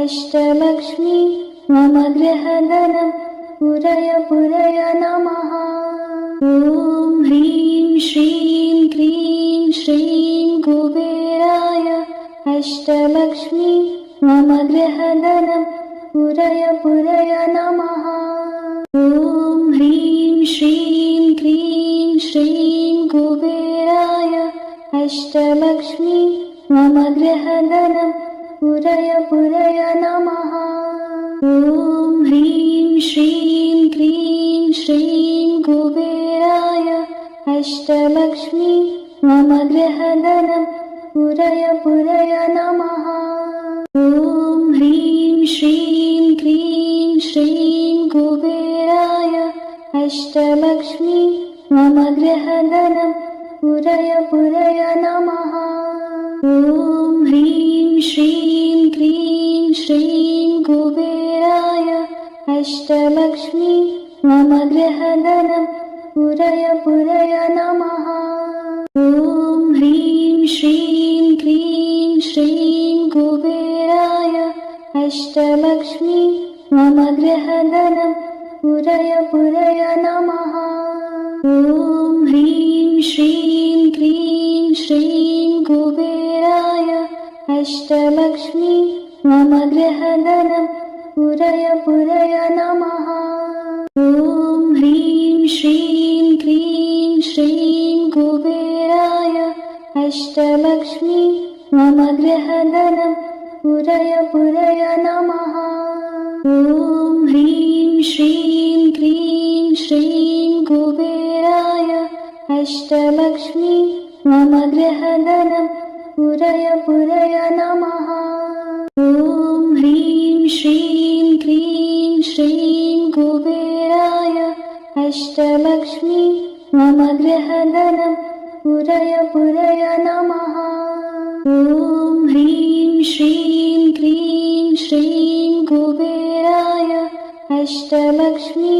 अष्टलक्ष्मी मम गृहधनं पुरय पुरय नमः। ॐ ह्रीं श्रीं क्रीं श्रीं कुबेराय अष्टलक्ष्मी मम गृहधनं पुरय पुरय नमः। ॐ ह्रीं श्रीं क्रीं श्रीं कुबेराय अष्टलक्ष्मी मम गृहधनं पुरय पुरय नमः। ॐ ह्रीं श्रीं क्रीं श्रीं कुबेराय अष्टलक्ष्मी मम गृहधनं पुरय पुरय नमः। ॐ ह्रीं श्रीं क्रीं श्रीं कुबेराय अष्टलक्ष्मी मम गृहधनं पुरय पुरय नमः। ॐ ह्रीं श्रीं क्रीं श्रीं कुबेराय अष्टलक्ष्मी मम गृहधनं पुरय पुरय नमः। ॐ ह्रीं श्रीं क्रीं श्रीं कुबेराय अष्टलक्ष्मी मम गृहधनं पुरय पुरय नमः। ॐ ह्रीं श्रीं क्रीं श्रीं कुबेराय अष्टलक्ष्मी मम गृहधनं पुरय पुरय नमः। ॐ ह्रीं श्रीं क्रीं श्रीं कुबेराय अष्टलक्ष्मी मम गृहधनं पुरय पुरय नमः। ॐ ह्रीं श्रीं क्रीं श्रीं कुबेराय अष्टलक्ष्मी मम गृहधनं पुरय पुरय नमः। ॐ ह्रीं श्रीं क्रीं श्रीं कुबेराय अष्टलक्ष्मी मम गृहधनं पुरय पुरय नमः। ॐ ह्रीं श्रीं क्रीं श्रीं कुबेराय अष्टलक्ष्मी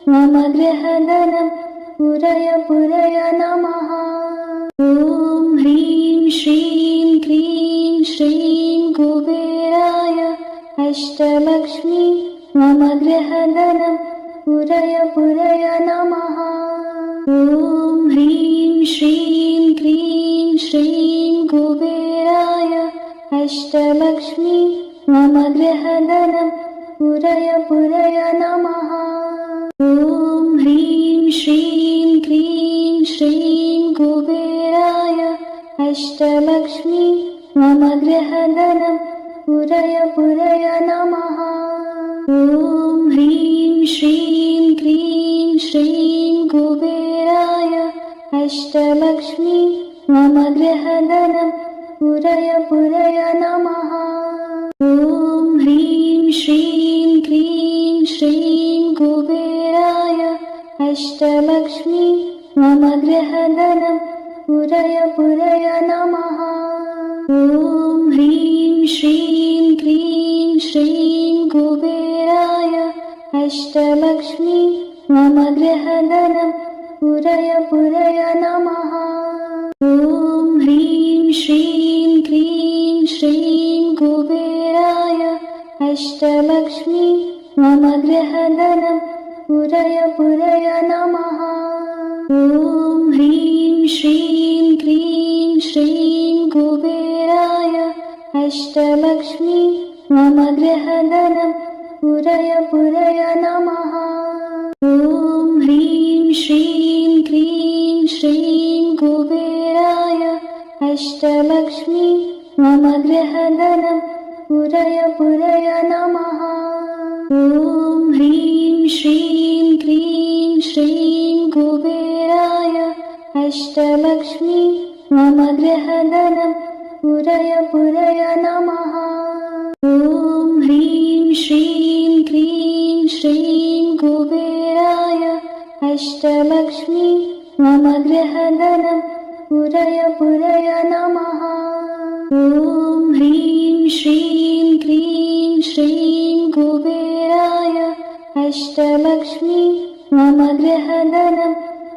मम गृहधनं पुरय पुरय नमः। ॐ ह्रीं श्रीं क्रीं श्रीं कुबेराय अष्टलक्ष्मी मम गृहधनं पुरय पुरय नमः। ॐ ह्रीं श्रीं क्रीं श्रीं कुबेराय अष्टलक्ष्मी मम गृहधनं पुरय पुरय नमः। ॐ ह्रीं श्रीं क्रीं श्रीं कुबेराय अष्टलक्ष्मी मम गृहधनं पुरय पुरय नमः। ॐ ह्रीं श्रीं क्रीं श्रीं कुबेराय अष्टलक्ष्मी मम गृहधनं पुरय पुरय नमः। ॐ ह्रीं श्रीं क्रीं श्रीं कुबेराय अष्टलक्ष्मी मम गृहधनं पुरय पुरय नमः। ॐ ह्रीं श्रीं क्रीं श्रीं कुबेराय अष्टलक्ष्मी मम गृहधनं पुरय पुरय नमः। ॐ ह्रीं श्रीं क्रीं श्रीं कुबेराय अष्टलक्ष्मी मम गृहधनं पुरय पुरय नमः। ॐ ह्रीं श्रीं क्रीं श्रीं कुबेराय अष्टलक्ष्मी मम गृहधनं पुरय पुरय नमः। ॐ ह्रीं श्रीं क्रीं श्रीं कुबेराय अष्टलक्ष्मी मम गृहधनं पुरय पुरय नमः। ॐ ह्रीं श्रीं क्रीं श्रीं कुबेराय अष्टलक्ष्मी मम गृहधनं पुरय पुरय नमः। ॐ ह्रीं श्रीं क्रीं श्रीं कुबेराय अष्टलक्ष्मी मम गृहधनं पुरय पुरय नमः। ॐ ह्रीं श्रीं क्रीं श्रीं कुबेराय अष्टलक्ष्मी मम गृहधनं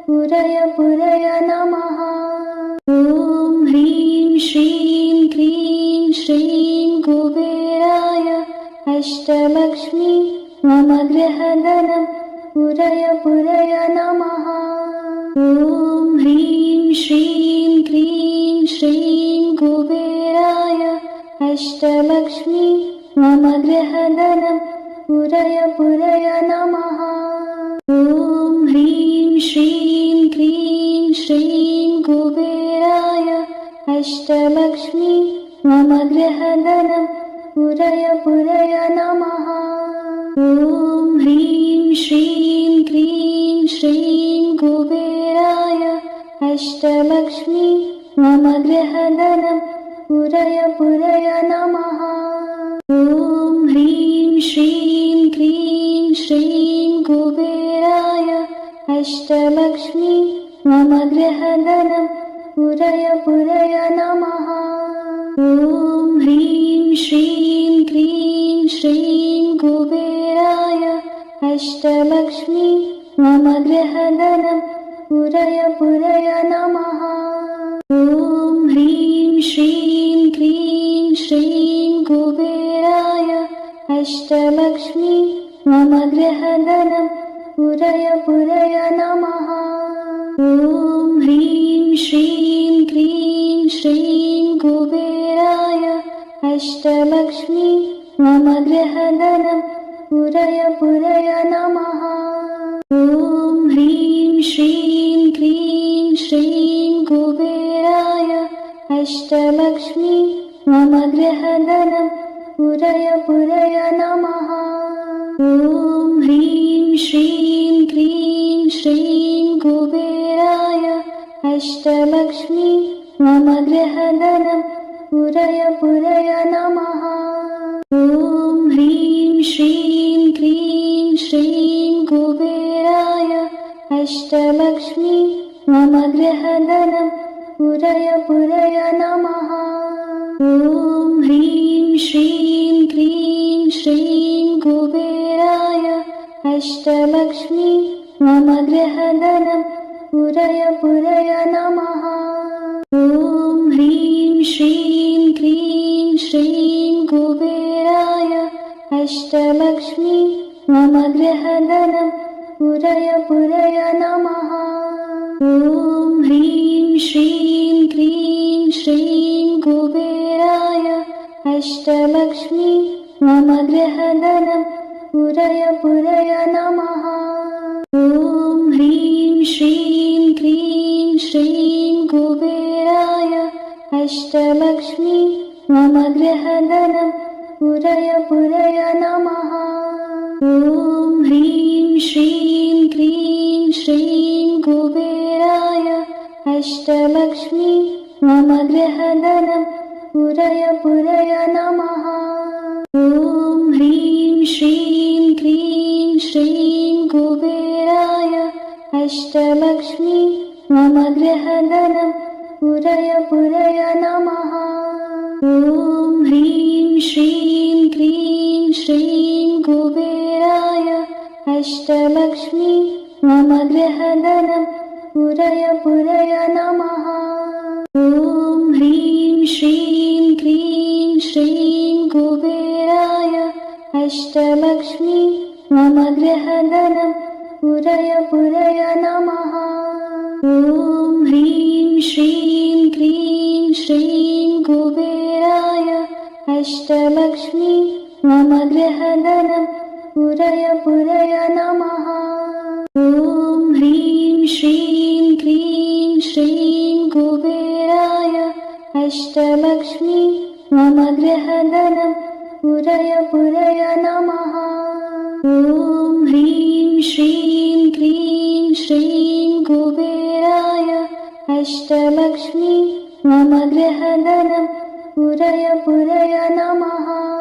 पुरय पुरय नमः। ॐ ह्रीं श्रीं क्रीं श्रीं कुबेराय अष्टलक्ष्मी मम गृहधनं पुरय पुरय नमः। ॐ ह्रीं श्रीं क्रीं श्रीं कुबेराय अष्टलक्ष्मी मम गृहधनं पुरय पुरय नमः। ॐ ह्रीं श्रीं क्रीं श्रीं कुबेराय अष्टलक्ष्मी मम गृहधनं पुरय पुरय नमः। ॐ ह्रीं श्रीं क्रीं श्रीं कुबेराय अष्टलक्ष्मी मम गृहधनं पुरय पुरय नमः। ॐ ह्रीं श्रीं क्रीं श्रीं कुबेराय अष्टलक्ष्मी मम गृहधनं पुरय पुरय नमः। ॐ ह्रीं श्रीं क्रीं श्रीं कुबेराय अष्टलक्ष्मी मम गृहधनं पुरय पुरय नमः। ॐ ह्रीं श्रीं क्रीं श्रीं कुबेराय अष्टलक्ष्मी मम गृहधनं पुरय पुरय नमः। ॐ ह्रीं श्रीं क्रीं श्रीं कुबेराय अष्टलक्ष्मी मम गृहधनं पुरय पुरय नमः। ॐ ह्रीं श्रीं क्रीं श्रीं कुबेराय अष्टलक्ष्मी मम गृहधनं पुरय पुरय नमः। ॐ ह्रीं श्रीं क्रीं श्रीं कुबेराय अष्टलक्ष्मी मम गृहधनं पुरय पुरय नमः। ॐ ह्रीं श्रीं क्रीं श्रीं कुबेराय अष्टलक्ष्मी मम गृहधनं पुरय पुरय नमः। ॐ ह्रीं श्रीं क्रीं श्रीं कुबेराय अष्टलक्ष्मी मम गृहधनं पुरय पुरय नमः। ॐ ह्रीं श्रीं क्रीं श्रीं कुबेराय अष्टलक्ष्मी मम गृहधनं पुरय पुरय नमः। ॐ ह्रीं श्रीं क्रीं श्रीं कुबेराय अष्टलक्ष्मी मम गृहधनं पुरय पुरय नमः। ॐ ह्रीं श्रीं क्रीं श्रीं कुबेराय अष्टलक्ष्मी मम गृहधनं पुरय पुरय नमः। ॐ ह्रीं श्रीं क्रीं श्रीं कुबेराय अष्टलक्ष्मी मम गृहधनं पुरय पुरय नमः। ॐ ह्रीं श्रीं क्रीं श्रीं कुबेराय अष्टलक्ष्मी मम गृहधनं पुरय पुरय नमः। ॐ ह्रीं श्रीं क्रीं श्रीं कुबेराय अष्टलक्ष्मी मम गृहधनं पुरय पुरय नमः। ॐ ह्रीं श्रीं क्रीं श्रीं कुबेराय अष्टलक्ष्मी मम गृहधनं पुरय पुरय नमः। ॐ ह्रीं श्रीं क्रीं श्रीं कुबेराय अष्टलक्ष्मी मम गृहधनं पुरय पुरय नमः। ॐ ह्रीं श्रीं क्रीं श्रीं कुबेराय अष्टलक्ष्मी मम गृहधनं पुरय पुरय नमः। ॐ ह्रीं श्रीं क्रीं श्रीं कुबेराय अष्टलक्ष्मी मम गृहधनं पुरय पुरय नमः।